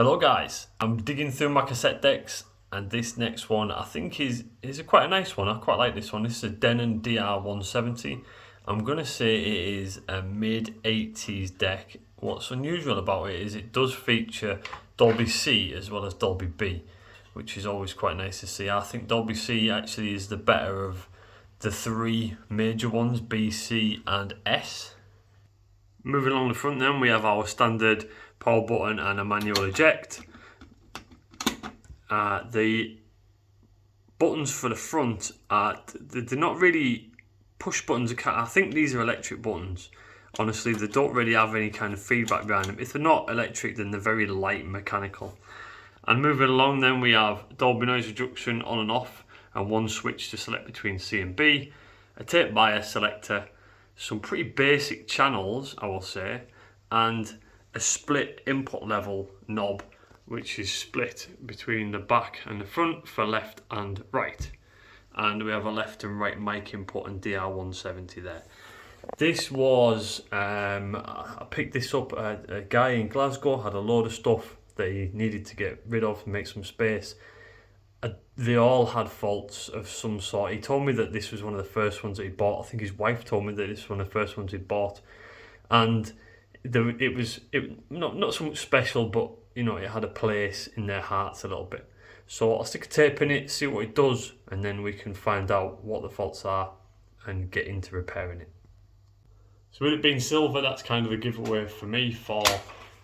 Hello guys, I'm digging through my cassette decks and this next one I think is quite a nice one. I quite like this one. This is a Denon DR-170. I'm going to say it is a mid-80s deck. What's unusual about it is it does feature Dolby C as well as Dolby B, which is always quite nice to see. I think Dolby C actually is the better of the three major ones, B, C and S. Moving along the front then, we have our standard power button and a manual eject. The buttons for the front they're not really push buttons. I think these are electric buttons. Honestly, they don't really have any kind of feedback behind them. If they're not electric, then they're very light mechanical. And moving along then, we have Dolby noise reduction on and off, and one switch to select between C and B, a tape bias selector, some pretty basic channels I will say, and a split input level knob which is split between the back and the front for left and right, and we have a left and right mic input and DR-170 there. This was I picked this up. A guy in Glasgow had a load of stuff that he needed to get rid of and make some space. They all had faults of some sort. He told me that this was one of the first ones that he bought. I think his wife told me that this was one of the first ones he bought, and it was not so much special, but you know, it had a place in their hearts a little bit. So I'll stick a tape in it, see what it does, and then we can find out what the faults are and get into repairing it. So with it being silver, that's kind of a giveaway for me for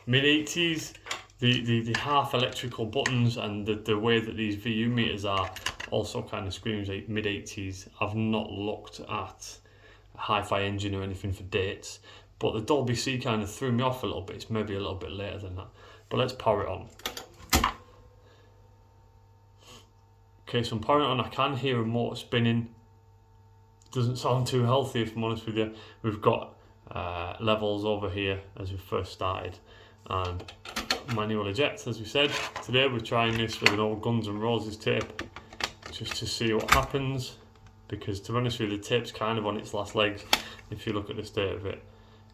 mid-80s. The half electrical buttons and the way that these VU meters are also kind of screams like mid-80s. I've not looked at a Hi-Fi Engine or anything for dates, but the Dolby C kind of threw me off a little bit. It's maybe a little bit later than that, but let's power it on. Okay, so I'm powering it on. I can hear a motor spinning. Doesn't sound too healthy, if I'm honest with you. We've got levels over here as we first started, and manual eject as we said. Today we're trying this with an old Guns N' Roses tape just to see what happens, because to be honest with you, the tape's kind of on its last legs. If you look at the state of it,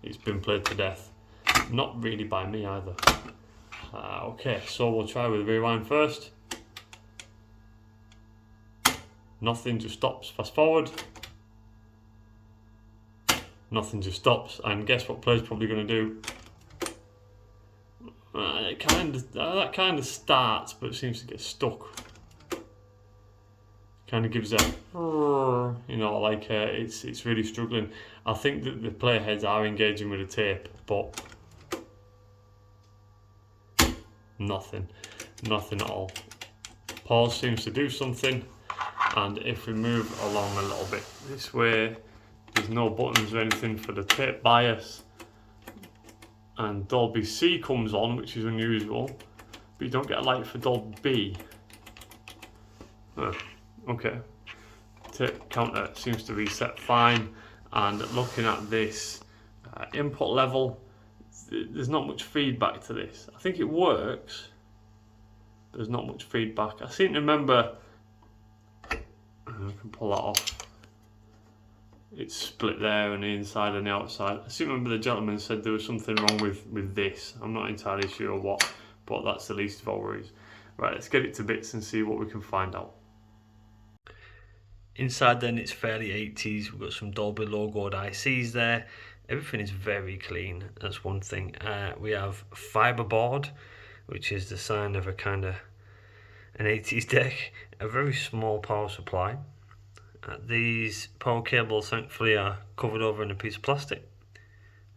it's been played to death. Not really by me either. Okay, so we'll try with rewind first. Nothing, just stops. Fast forward. Nothing, just stops. And guess what play's probably going to do? That kind of starts, but it seems to get stuck. Kind of gives a, you know, like it's really struggling. I think that the player heads are engaging with the tape, but nothing at all. Pause seems to do something, and if we move along a little bit this way, there's no buttons or anything for the tape bias. And Dolby C comes on, which is unusual, but you don't get a light for Dolby B. Okay, tape counter seems to reset fine, and looking at this input level, there's not much feedback to this. I think it works, there's not much feedback. I seem to remember, I can pull that off. It's split there on the inside and the outside. I seem to remember the gentleman said there was something wrong with this. I'm not entirely sure what, but that's the least of our worries. Right, let's get it to bits and see what we can find out. Inside then, it's fairly 80s. We've got some Dolby logoed ICs there. Everything is very clean, that's one thing. We have fiberboard, which is the sign of a kind of an 80s deck. A very small power supply. These power cables thankfully are covered over in a piece of plastic.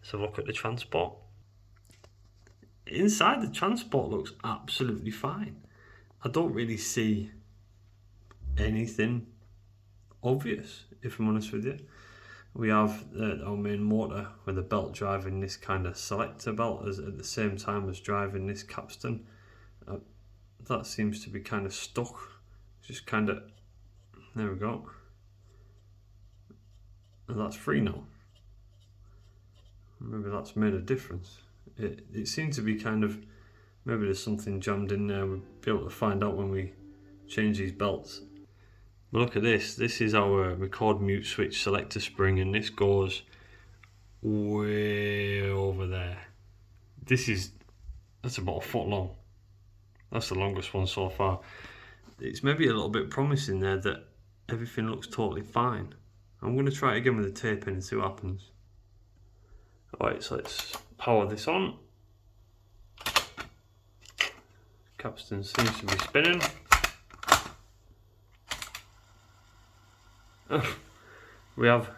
Let's have a look at the transport. Inside, the transport looks absolutely fine. I don't really see anything obvious, if I'm honest with you. We have our main motor with a belt driving this kind of selector belt at the same time as driving this capstan. That seems to be kind of stuck. Just kind of, there we go. And that's free now. Maybe that's made a difference. It seems to be kind of, maybe there's something jammed in there. We'll be able to find out when we change these belts. But look at this. This is our record mute switch selector spring, and this goes way over there. That's about a foot long. That's the longest one so far. It's maybe a little bit promising there that everything looks totally fine. I'm going to try it again with the tape in and see what happens. Alright, so let's power this on. Capstan seems to be spinning. We have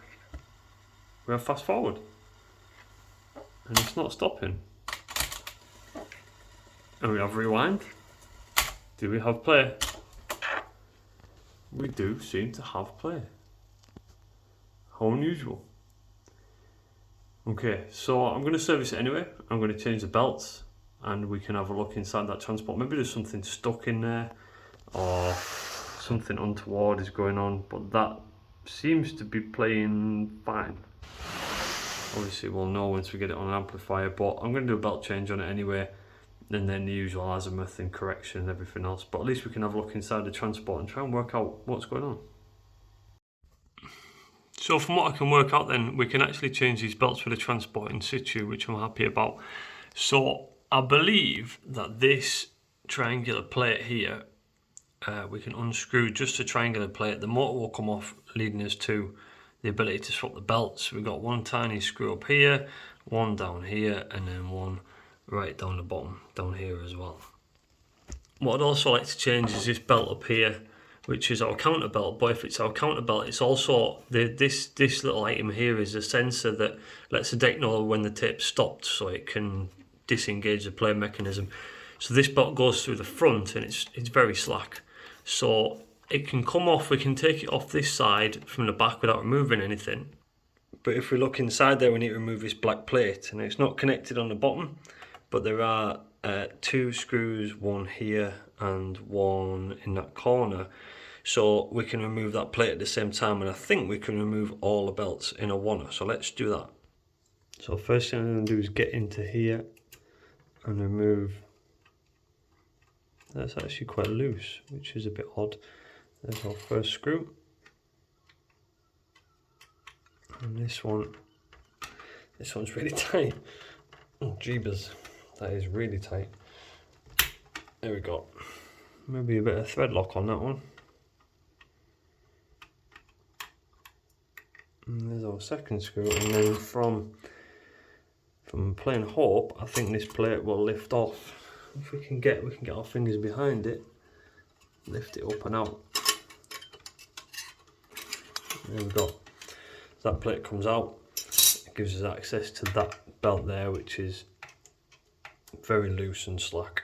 fast forward. And it's not stopping. And we have rewind. Do we have play? We do seem to have play. How unusual. Okay, so I'm going to service it anyway. I'm going to change the belts and we can have a look inside that transport. Maybe there's something stuck in there or something untoward is going on, but that seems to be playing fine. Obviously we'll know once we get it on an amplifier, but I'm going to do a belt change on it anyway, and then the usual azimuth and correction and everything else, but at least we can have a look inside the transport and try and work out what's going on. So from what I can work out then, we can actually change these belts for the transport in situ, which I'm happy about. So I believe that this triangular plate here, we can unscrew just a triangular plate. The motor will come off, leading us to the ability to swap the belts. We've got one tiny screw up here, one down here, and then one right down the bottom, down here as well. What I'd also like to change is this belt up here, which is our counter belt. But if it's our counter belt, it's also this little item here is a sensor that lets the deck know when the tape's stopped, so it can disengage the play mechanism. So this belt goes through the front and it's very slack. So it can come off, we can take it off this side from the back without removing anything. But if we look inside there, we need to remove this black plate, and it's not connected on the bottom, but there are two screws, one here and one in that corner. So we can remove that plate at the same time, and I think we can remove all the belts in a oneer. So let's do that. So first thing I'm going to do is get into here and remove. That's actually quite loose, which is a bit odd. There's our first screw. And this one's really tight. Oh jeebus, that is really tight. There we go. Maybe a bit of thread lock on that one. And there's our second screw, and then from plain hope, I think this plate will lift off. If we can get our fingers behind it, lift it up and out. There we go. So that plate comes out, it gives us access to that belt there, which is very loose and slack.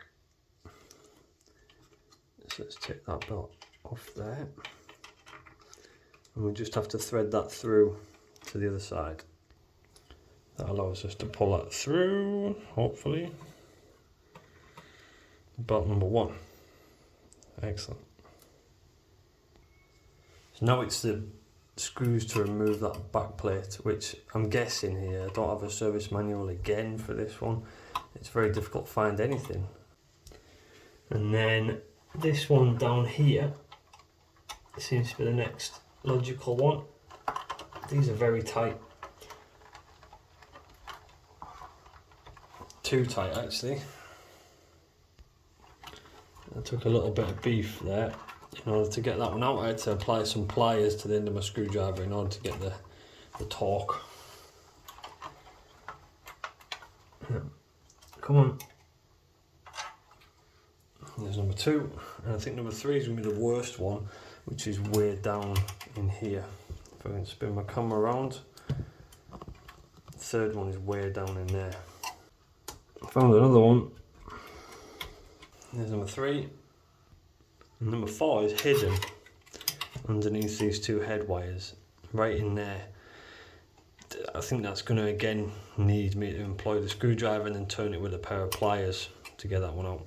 So let's take that belt off there. And we just have to thread that through to the other side. That allows us to pull that through, hopefully. Belt number one. Excellent. So now it's the screws to remove that back plate, which I'm guessing here, I don't have a service manual again for this one. It's very difficult to find anything. And then this one down here seems to be the next logical one. These are very tight. Too tight actually. I took a little bit of beef there. In order to get that one out, I had to apply some pliers to the end of my screwdriver in order to get the torque. Come on. There's number two, and I think number three is going to be the worst one, which is way down in here. If I can spin my camera around, the third one is way down in there. I found another one. There's number three. And number four is hidden underneath these two head wires, right in there. I think that's going to again need me to employ the screwdriver and then turn it with a pair of pliers to get that one out.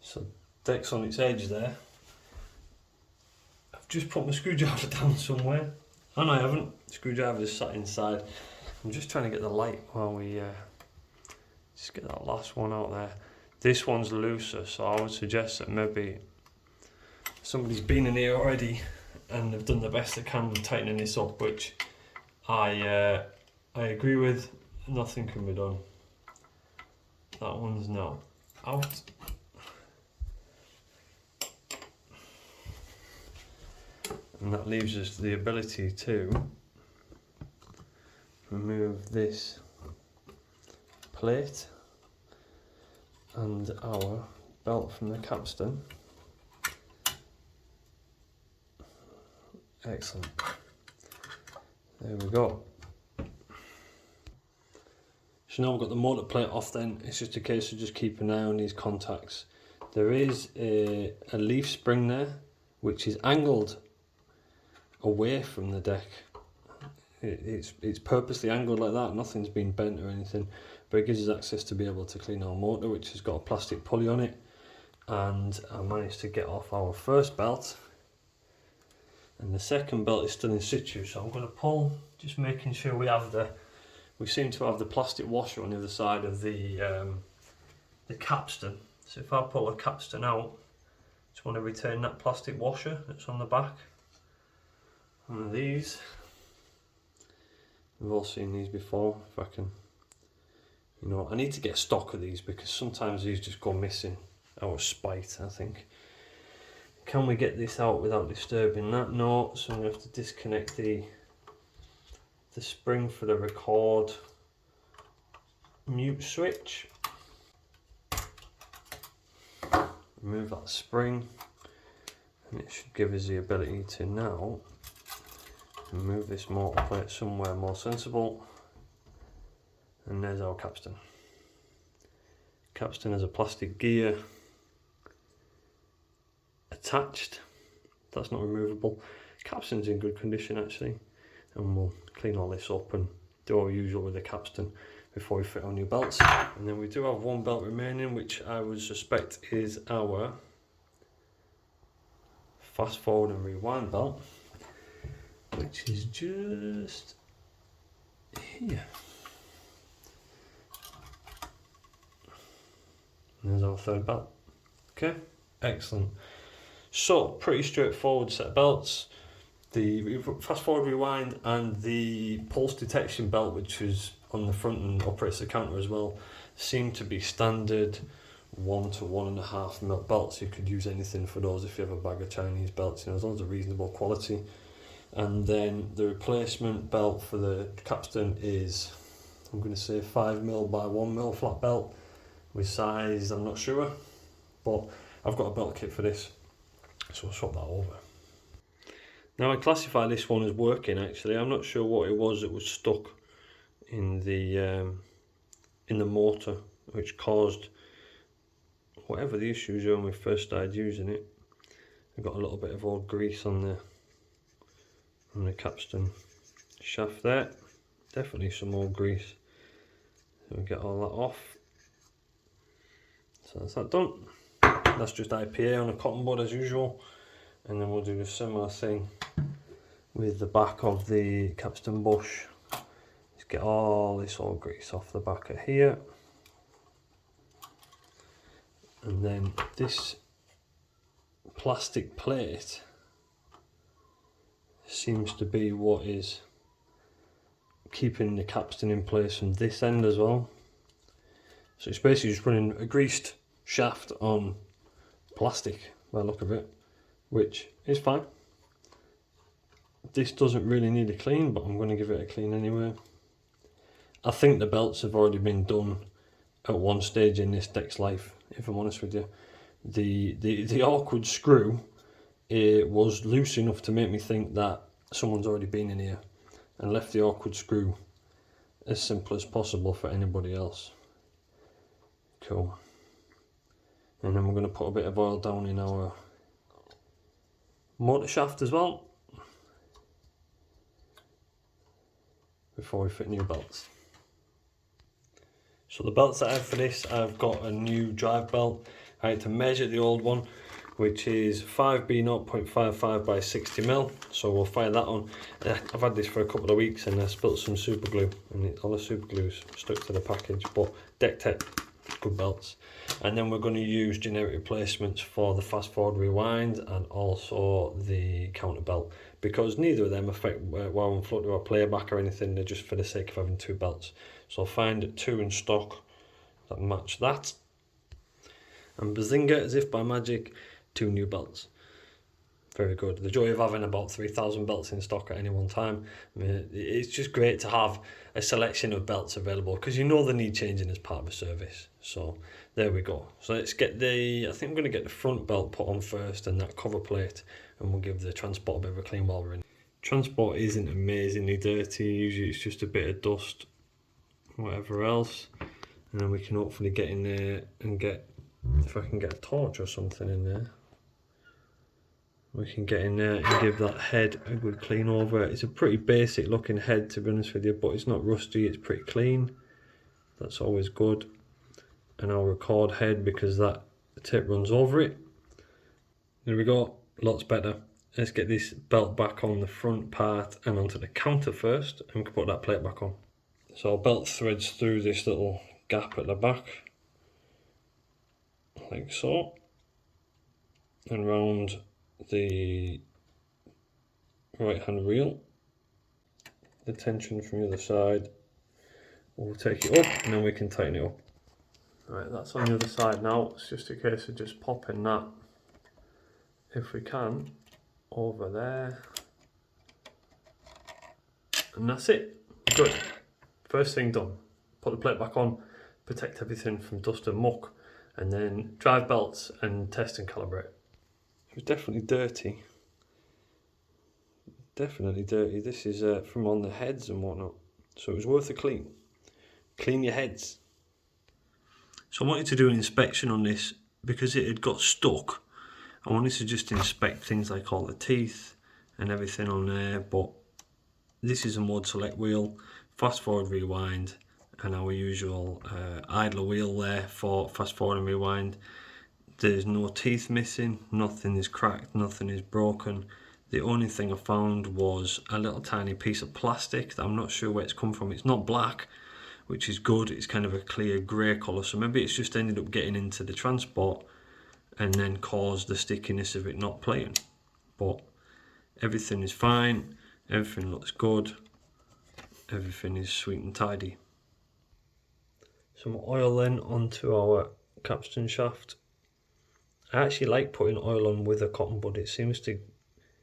So deck's on its edge there. I've just put my screwdriver down somewhere. And I haven't. The screwdriver is sat inside. I'm just trying to get the light while we just get that last one out there. This one's looser, so I would suggest that maybe somebody's been in here already and they've done the best they can with tightening this up, which I agree with. Nothing can be done. That one's no. out. And that leaves us the ability to remove this plate and our belt from the capstan. Excellent. There we go. So now we've got the motor plate off then, it's just a case of just keeping an eye on these contacts. There is a leaf spring there, which is angled away from the deck. It's purposely angled like that, nothing's been bent or anything, but it gives us access to be able to clean our motor, which has got a plastic pulley on it. And I managed to get off our first belt, and the second belt is still in situ, so I'm going to pull, just making sure we seem to have the plastic washer on the other side of the capstan. So if I pull the capstan out, just want to return that plastic washer that's on the back. One of these, we've all seen these before. If I can, I need to get stock of these because sometimes these just go missing out of spite, I think. Can we get this out without disturbing that? No, so I'm going to have to disconnect the spring for the record mute switch. Remove that spring, and it should give us the ability to now move this motor plate somewhere more sensible. And there's our capstan. Capstan has a plastic gear attached, that's not removable. Capstan's in good condition actually, and we'll clean all this up and do our usual with the capstan before we fit our new belts. And then we do have one belt remaining, which I would suspect is our fast forward and rewind belt, which is just here. And there's our third belt. Okay, excellent. So pretty straightforward set of belts. The fast forward rewind and the pulse detection belt, which is on the front and operates the counter as well, seem to be standard 1 to 1.5 mil belts. You could use anything for those if you have a bag of Chinese belts, as long as they're reasonable quality. And then the replacement belt for the capstan is, I'm going to say 5 mil by 1 mil flat belt with size, I'm not sure, but I've got a belt kit for this, so I'll swap that over. Now I classify this one as working actually. I'm not sure what it was that was stuck in the motor, which caused whatever the issues were when we first started using it. I've got a little bit of old grease on the capstan shaft there, definitely some old grease. So we get all that off. So that's that done. That's just IPA on a cotton bud as usual, and then we'll do a similar thing with the back of the capstan bush. Let's get all this old grease off the back of here, and then this plastic plate seems to be what is keeping the capstan in place from this end as well. So it's basically just running a greased shaft on plastic by the look of it, which is fine. This doesn't really need a clean, but I'm going to give it a clean anyway. I think the belts have already been done at one stage in this deck's life, if I'm honest with you. The awkward screw, it was loose enough to make me think that someone's already been in here and left the awkward screw as simple as possible for anybody else. Cool. And then we're going to put a bit of oil down in our motor shaft as well before we fit new belts. So the belts that I have for this, I've got a new drive belt. I had to measure the old one, which is 5B 0.55 by 60mm, so we'll fire that on. I've had this for a couple of weeks and I spilt some super glue, and all the super glue's stuck to the package, but Deck Tech, good belts. And then we're going to use generic replacements for the fast forward rewind and also the counter belt, because neither of them affect while I'm floating or playback or anything. They're just for the sake of having two belts. So I'll find two in stock that match that. And bazinga, as if by magic, 2 new belts. Very good. The joy of having about 3,000 belts in stock at any one time. I mean, it's just great to have a selection of belts available because you know they need changing as part of a service. So there we go. So let's get I think I'm going to get the front belt put on first and that cover plate, and we'll give the transport a bit of a clean while we're in. Transport isn't amazingly dirty. Usually it's just a bit of dust, whatever else. And then we can hopefully get in there and get, if I can get a torch or something in there, we can get in there and give that head a good clean over. It's a pretty basic looking head, to be honest with you, but it's not rusty, it's pretty clean. That's always good. And I'll record head because the tape runs over it. There we go, lots better. Let's get this belt back on the front part and onto the counter first, and we can put that plate back on. So our belt threads through this little gap at the back, like so, and round the right hand reel. The tension from the other side, we'll take it up and then we can tighten it up. Right, that's on the other side now. It's just a case of just popping that, if we can, over there, and that's it. Good. First thing done. Put the plate back on, protect everything from dust and muck, and then drive belts and test and calibrate. It was definitely dirty. Definitely dirty. This is from on the heads and whatnot. So it was worth a clean. Clean your heads. So I wanted to do an inspection on this because it had got stuck. I wanted to just inspect things like all the teeth and everything on there, but this is a mode select wheel, fast forward rewind, and our usual idler wheel there for fast forward and rewind. There's no teeth missing, nothing is cracked, nothing is broken. The only thing I found was a little tiny piece of plastic that I'm not sure where it's come from. It's not black, which is good. It's kind of a clear grey colour, so maybe it's just ended up getting into the transport and then caused the stickiness of it not playing. But everything is fine, everything looks good, everything is sweet and tidy. Some oil then onto our capstan shaft. I actually like putting oil on with a cotton bud, it seems to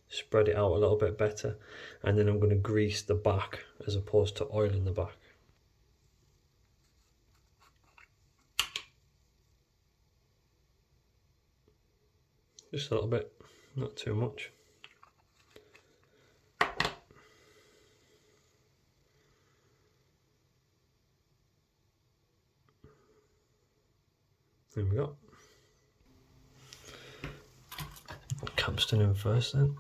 spread it out a little bit better. And then I'm going to grease the back as opposed to oil in the back. Just a little bit, not too much. There we go. Capstan in first then.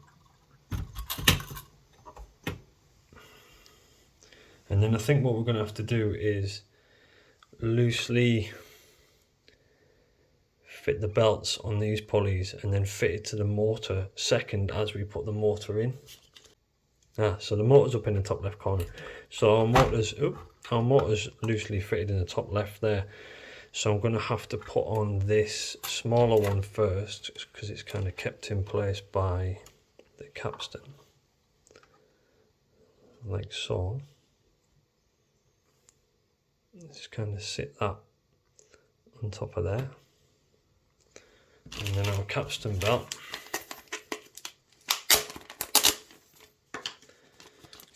And then I think what we're going to have to do is loosely fit the belts on these pulleys and then fit it to the motor second as we put the motor in. So the motor's up in the top left corner. So our motor's loosely fitted in the top left there. So I'm going to have to put on this smaller one first because it's kind of kept in place by the capstan. Like so. Just kind of sit that on top of there. And then our capstan belt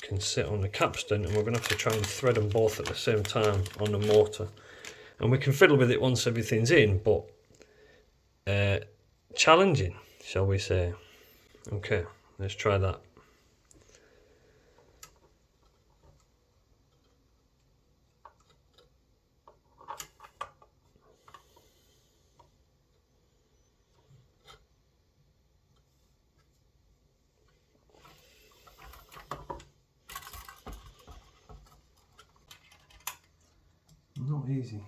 can sit on the capstan, and we're going to have to try and thread them both at the same time on the motor. And we can fiddle with it once everything's in, but challenging, shall we say. Okay, let's try that. Not easy.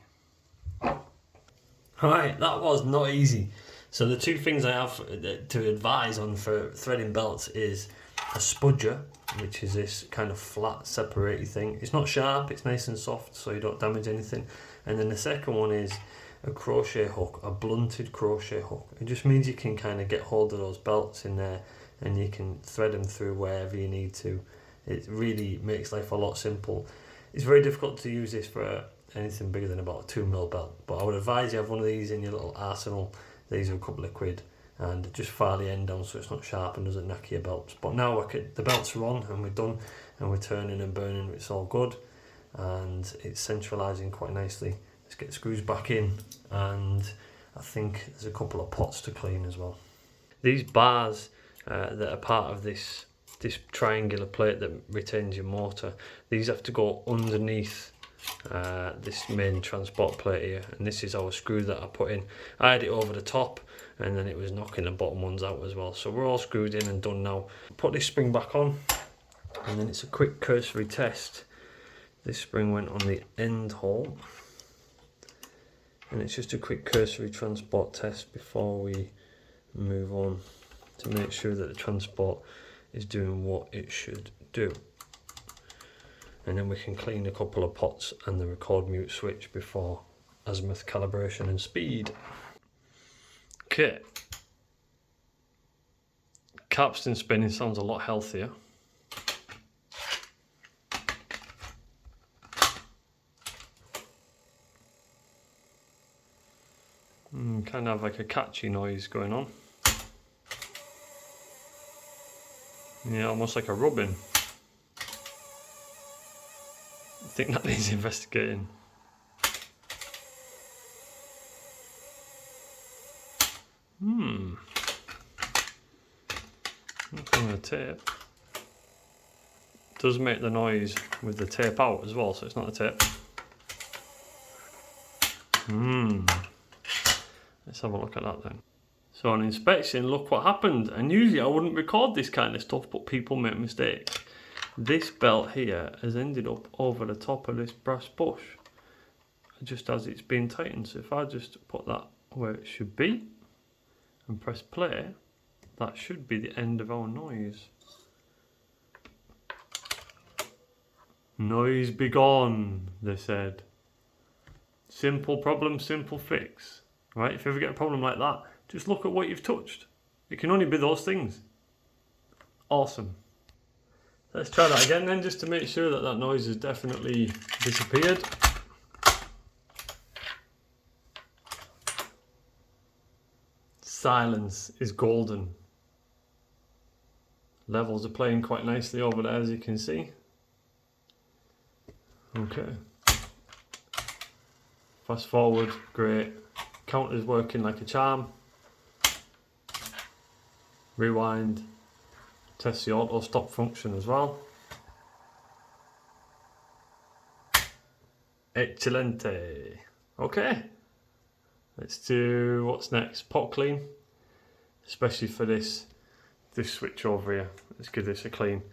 Right, that was not easy. So the two things I have to advise on for threading belts is a spudger, which is this kind of flat separating thing. It's not sharp, it's nice and soft so you don't damage anything. And then the second one is a crochet hook, a blunted crochet hook. It just means you can kind of get hold of those belts in there and you can thread them through wherever you need to. It really makes life a lot simple. It's very difficult to use this for anything bigger than about a 2mm belt. But I would advise you have one of these in your little arsenal. These are a couple of quid, and just file the end down so it's not sharp and doesn't knack your belts. But now the belts are on and we're done, and we're turning and burning, it's all good, and it's centralising quite nicely. Let's get the screws back in, and I think there's a couple of pots to clean as well. These bars that are part of this triangular plate that retains your motor, these have to go underneath this main transport plate here, and this is our screw that I put in. I had it over the top and then it was knocking the bottom ones out as well, so we're all screwed in and done now. Put this spring back on, and then it's a quick cursory test. This spring went on the end hole, and it's just a quick cursory transport test before we move on to make sure that the transport is doing what it should do. And then we can clean a couple of pots and the record mute switch before azimuth calibration and speed. Okay. Capstan spinning sounds a lot healthier. Kind of have like a catchy noise going on. Yeah, almost like a rubbing. I think that needs investigating. Looking at the tape. It does make the noise with the tape out as well, so it's not the tape. Let's have a look at that then. So on inspection, look what happened. And usually I wouldn't record this kind of stuff, but people make mistakes. This belt here has ended up over the top of this brass bush, just as it's been tightened. So if I just put that where it should be and press play, that should be the end of our noise. Noise be gone, they said. Simple problem, simple fix. Right? If you ever get a problem like that, just look at what you've touched. It can only be those things. Awesome. Let's try that again then, just to make sure that that noise has definitely disappeared. Silence is golden. Levels are playing quite nicely over there, as you can see. Okay. Fast forward, great. Counter's working like a charm. Rewind. Test the auto stop function as well. Excelente. Okay. Let's do what's next. Pot clean. Especially for this switch over here. Let's give this a clean.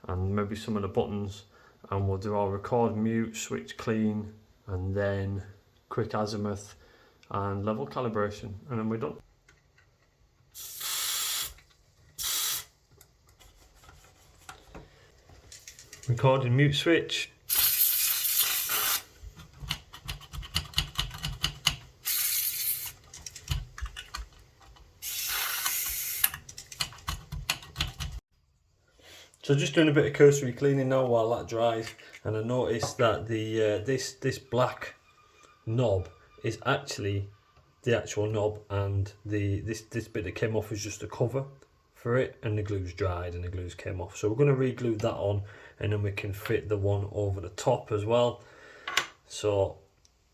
And maybe some of the buttons. And we'll do our record mute, switch clean, and then quick azimuth and level calibration. And then we're done. Recording mute switch. So just doing a bit of cursory cleaning now while that dries, and I noticed that the this black knob is actually the actual knob, and this bit that came off is just a cover for it, and the glue's dried and the glue's came off. So we're going to re-glue that on, and then we can fit the one over the top as well. So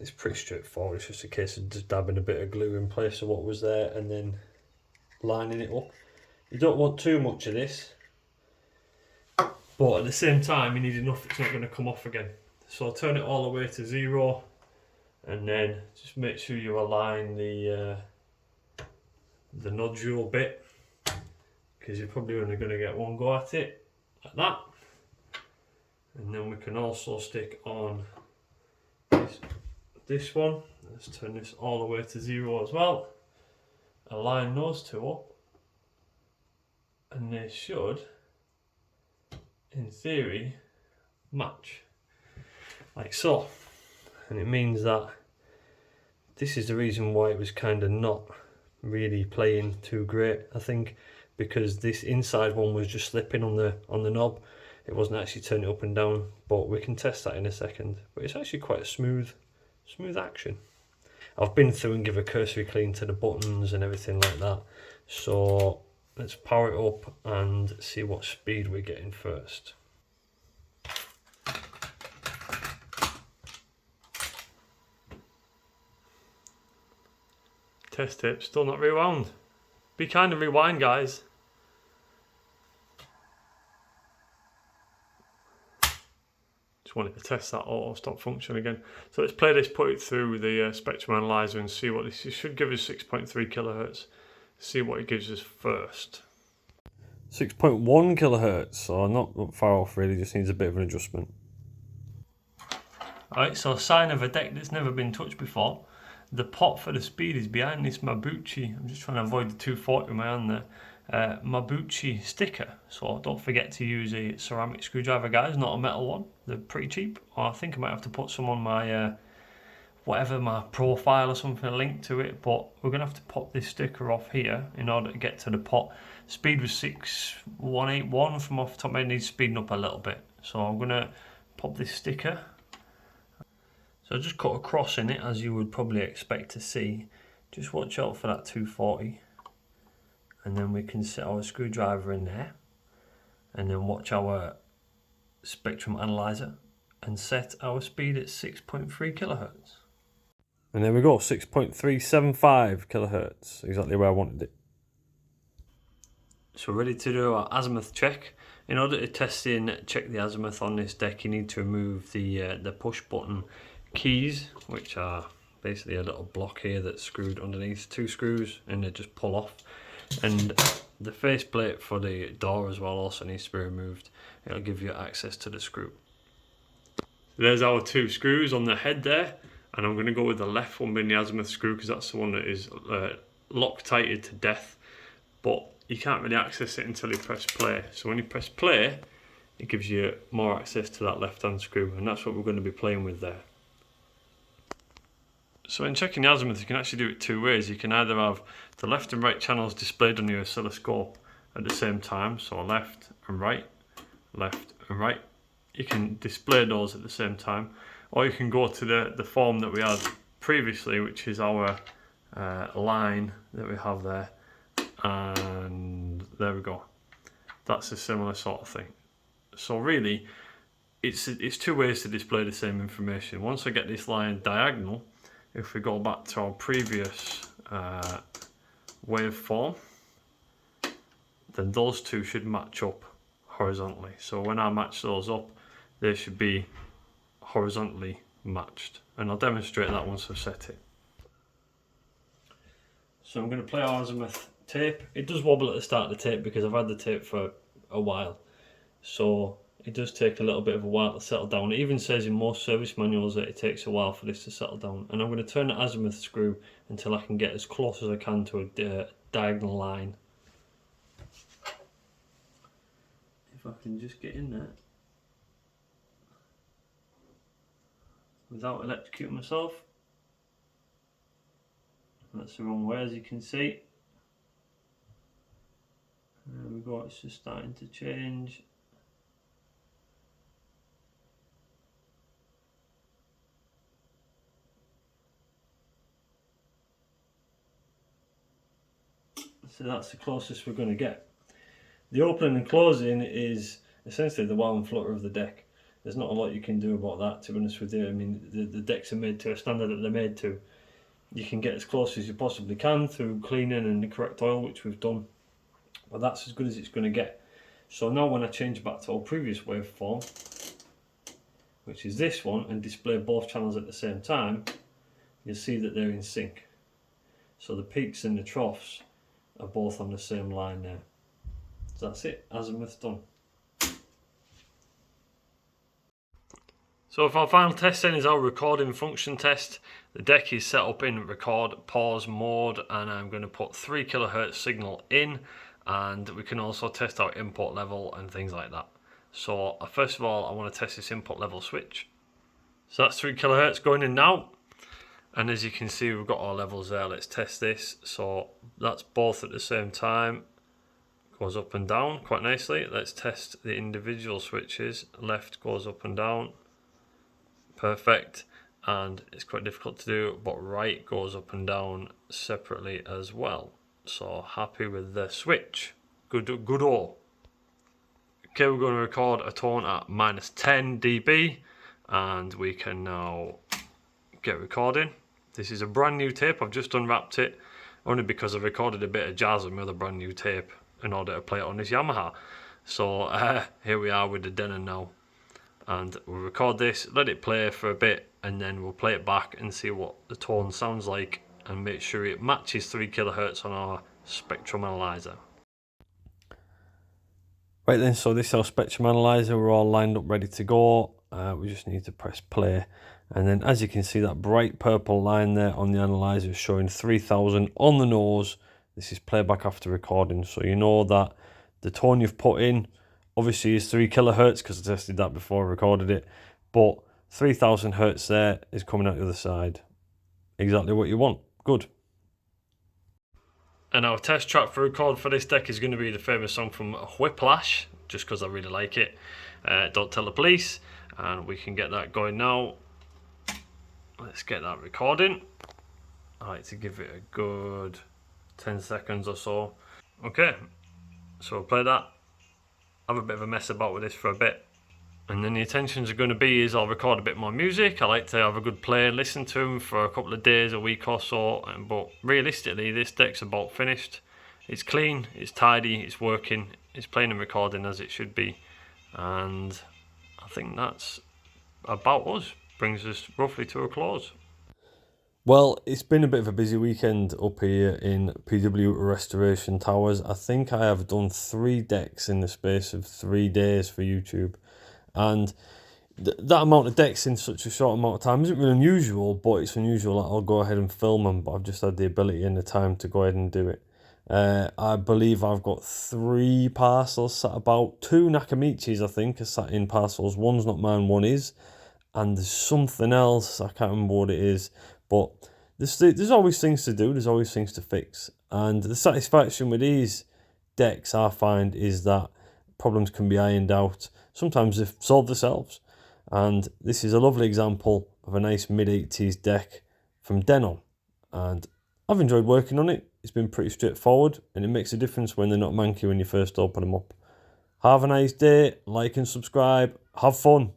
it's pretty straightforward. It's just a case of just dabbing a bit of glue in place of what was there and then lining it up. You don't want too much of this, but at the same time you need enough it's not going to come off again. So I'll turn it all the way to 0, and then just make sure you align the nodule bit, because you're probably only going to get one go at it, like that. And then we can also stick on this one. Let's turn this all the way to 0 as well. Align those two up, and they should, in theory, match like so. And it means that this is the reason why it was kind of not really playing too great, I think, because this inside one was just slipping on the knob. It wasn't actually turning up and down, but we can test that in a second. But it's actually quite smooth. smooth action. I've been through and give a cursory clean to the buttons and everything like that. So let's power it up and see what speed we're getting first. Test tape still not rewound. Be kind and rewind, guys. Just wanted to test that auto stop function again. So let's play this, put it through the spectrum analyzer and see what this should give us. 6.3 kilohertz. See what it gives us first. 6.1 kilohertz, so not far off really, just needs a bit of an adjustment. Alright, so sign of a deck that's never been touched before. The pot for the speed is behind this Mabuchi. I'm just trying to avoid the 240 with my hand there. Mabuchi sticker. So don't forget to use a ceramic screwdriver, guys, not a metal one. They're pretty cheap. Or I think I might have to put some on my whatever, my profile or something, a link to it. But we're gonna have to pop this sticker off here in order to get to the pot. Speed was 6181 from off the top of my head. Needs speeding up a little bit. So I'm gonna pop this sticker. So just cut a cross in it, as you would probably expect to see. Just watch out for that 240. And then we can set our screwdriver in there. And then watch our spectrum analyzer and set our speed at 6.3 kilohertz. And there we go, 6.375 kilohertz, exactly where I wanted it. So we're ready to do our azimuth check. In order to check the azimuth on this deck, you need to remove the push button keys, which are basically a little block here that's screwed underneath, 2 screws, and they just pull off. And the faceplate for the door as well also needs to be removed. It'll give you access to the screw. So there's our 2 screws on the head there, and I'm going to go with the left one being the azimuth screw because that's the one that is Loctited to death, but you can't really access it until you press play. So when you press play, it gives you more access to that left hand screw, and that's what we're going to be playing with there. So in checking the azimuth, you can actually do it 2 ways. You can either have the left and right channels displayed on your oscilloscope at the same time, so left and right, left and right. You can display those at the same time, or you can go to the form that we had previously, which is our line that we have there, and there we go. That's a similar sort of thing. So really, it's 2 ways to display the same information. Once I get this line diagonal, if we go back to our previous waveform, then those 2 should match up horizontally. So when I match those up, they should be horizontally matched. And I'll demonstrate that once I've set it. So I'm going to play our azimuth tape. It does wobble at the start of the tape because I've had the tape for a while. So it does take a little bit of a while to settle down. It even says in most service manuals that it takes a while for this to settle down. And I'm going to turn the azimuth screw until I can get as close as I can to a diagonal line. If I can just get in there without electrocuting myself. That's the wrong way, as you can see. There we go, it's just starting to change. So that's the closest we're going to get. The opening and closing is essentially the wow and flutter of the deck. There's not a lot you can do about that, to be honest with you. I mean, the decks are made to a standard that they're made to. You can get as close as you possibly can through cleaning and the correct oil, which we've done. But that's as good as it's going to get. So now when I change back to our previous waveform, which is this one, and display both channels at the same time, you'll see that they're in sync. So the peaks and the troughs are both on the same line there. So that's it, azimuth done. So for our final test then is our recording function test. The deck is set up in record pause mode, and I'm going to put 3 kilohertz signal in, and we can also test our input level and things like that. So first of all, I want to test this input level switch. So that's 3 kilohertz going in now, and as you can see we've got our levels there. Let's test this. So that's both at the same time, goes up and down quite nicely. Let's test the individual switches. Left goes up and down, perfect, and it's quite difficult to do, but right goes up and down separately as well. So happy with the switch. Good all. Okay, we're going to record a tone at -10 dB, and we can now get recording. This is a brand new tape. I've just unwrapped it, only because I've recorded a bit of jazz on my other brand new tape in order to play it on this Yamaha. So here we are with the Denon now, and we'll record this, let it play for a bit, and then we'll play it back and see what the tone sounds like and make sure it matches 3 kHz on our spectrum analyzer. Right then, so this is our spectrum analyzer. We're all lined up ready to go. We just need to press play, and then as you can see, that bright purple line there on the analyzer is showing 3000 on the nose. This is playback after recording, so you know that the tone you've put in obviously is 3 kHz because I tested that before I recorded it, but 3000 Hz there is coming out the other side. Exactly what you want. Good. And our test track for record for this deck is going to be the famous song from Whiplash, just because I really like it. Don't Tell the Police, and we can get that going now. Let's get that recording. I like to give it a good 10 seconds or so. Okay, so we'll play that. Have a bit of a mess about with this for a bit, and then the intentions are going to be is I'll record a bit more music. I like to have a good play and listen to them for a couple of days, a week or so, but realistically this deck's about finished. It's clean, it's tidy, it's working, it's playing and recording as it should be, and I think that's about us. Brings us roughly to a close. Well, it's been a bit of a busy weekend up here in PW Restoration Towers. I think I have done 3 decks in the space of 3 days for YouTube. And that amount of decks in such a short amount of time isn't really unusual, but it's unusual that I'll go ahead and film them, but I've just had the ability and the time to go ahead and do it. I believe I've got 3 parcels sat about. 2 Nakamichis, I think, are sat in parcels. One's not mine, one is. And there's something else, I can't remember what it is. But there's always things to do, there's always things to fix. And the satisfaction with these decks, I find, is that problems can be ironed out. Sometimes they've solved themselves. And this is a lovely example of a nice mid-80s deck from Denon. And I've enjoyed working on it. It's been pretty straightforward, and it makes a difference when they're not manky when you first open them up. Have a nice day, like and subscribe, have fun.